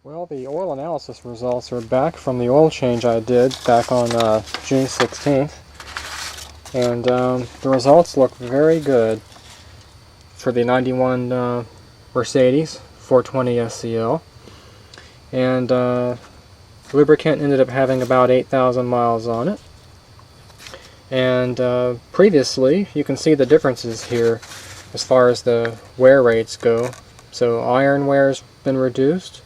Well, the oil analysis results are back from the oil change I did back on June 16th, and the results look very good for the 91 Mercedes 420 SEL, and lubricant ended up having about 8,000 miles on it. And previously, you can see the differences here as far as the wear rates go. So iron wear's been reduced,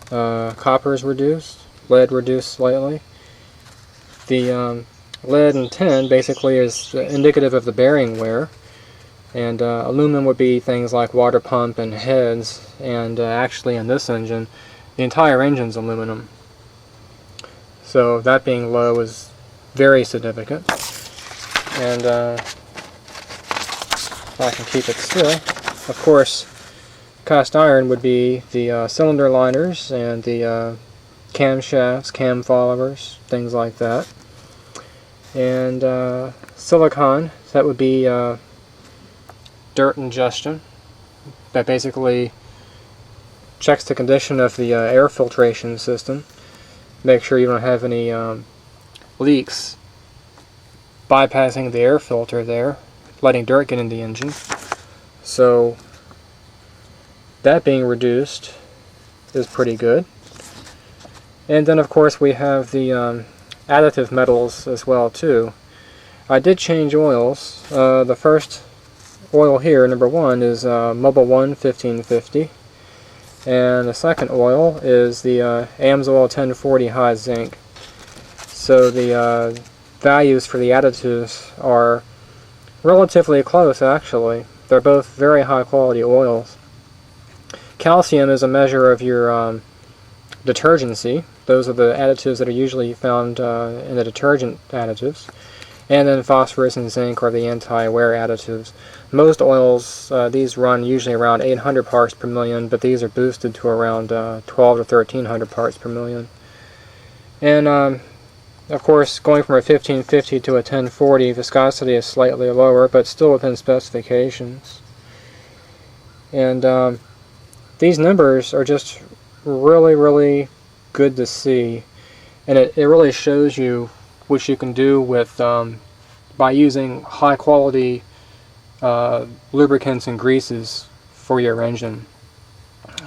copper is reduced, lead reduced slightly. The lead and tin basically is indicative of the bearing wear, and aluminum would be things like water pump and heads, and actually in this engine, the entire engine's aluminum. So that being low is very significant. And if I can keep it still, of course, cast iron would be the cylinder liners and the camshafts, cam followers, things like that. And silicon, that would be dirt ingestion. That basically checks the condition of the air filtration system. Make sure you don't have any leaks bypassing the air filter there, letting dirt get in the engine. So that being reduced is pretty good. And then of course we have the additive metals as well too. I did change oils. The first oil here, number 1, is Mobil 1 1550, and the second oil is the AMSOIL 1040 high zinc. So the values for the additives are relatively close actually. They're both very high quality oils. Calcium is a measure of your detergency. Those are the additives that are usually found in the detergent additives. And then phosphorus and zinc are the anti-wear additives. Most oils, these run usually around 800 parts per million, but these are boosted to around 12 to 1300 parts per million. And of course, going from a 1550 to a 1040, viscosity is slightly lower, but still within specifications. And these numbers are just really, really good to see. And it really shows you what you can do with by using high quality lubricants and greases for your engine.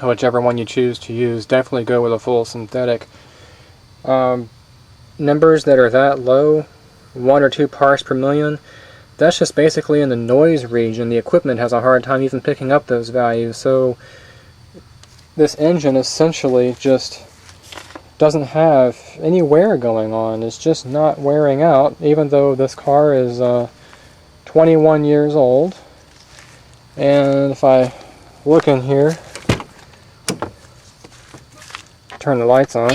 Whichever one you choose to use, definitely go with a full synthetic. Numbers that are that low, 1 or 2 parts per million, that's just basically in the noise region. The equipment has a hard time even picking up those values. So this engine essentially just doesn't have any wear going on. It's just not wearing out, even though this car is 21 years old. And if I look in here, turn the lights on,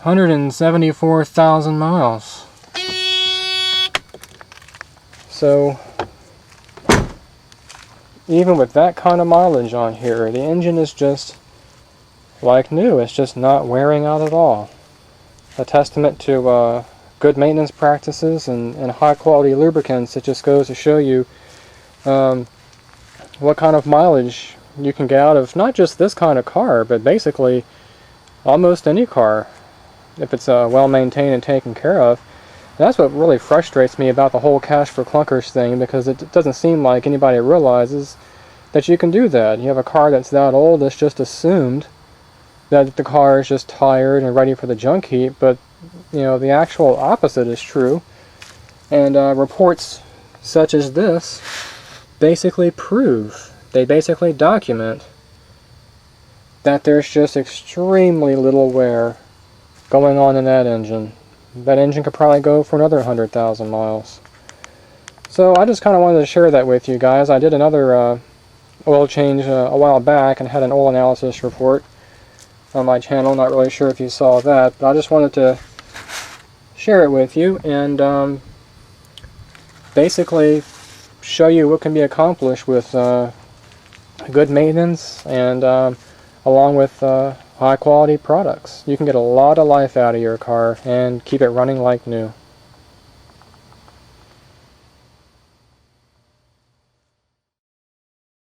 174,000 miles. So even with that kind of mileage on here, the engine is just like new. It's just not wearing out at all. A testament to good maintenance practices and high quality lubricants. It just goes to show you what kind of mileage you can get out of not just this kind of car, but basically almost any car, if it's well maintained and taken care of. And that's what really frustrates me about the whole cash for clunkers thing, because it doesn't seem like anybody realizes that you can do that. You have a car that's that old, it's just assumed that the car is just tired and ready for the junk heap, but you know, the actual opposite is true. And reports such as this basically prove, they basically document that there's just extremely little wear going on in that engine. That engine could probably go for another 100,000 miles. So I just kind of wanted to share that with you guys. I did another oil change a while back and had an oil analysis report on my channel. Not really sure if you saw that, but I just wanted to share it with you and basically show you what can be accomplished with good maintenance and along with high quality products. You can get a lot of life out of your car and keep it running like new.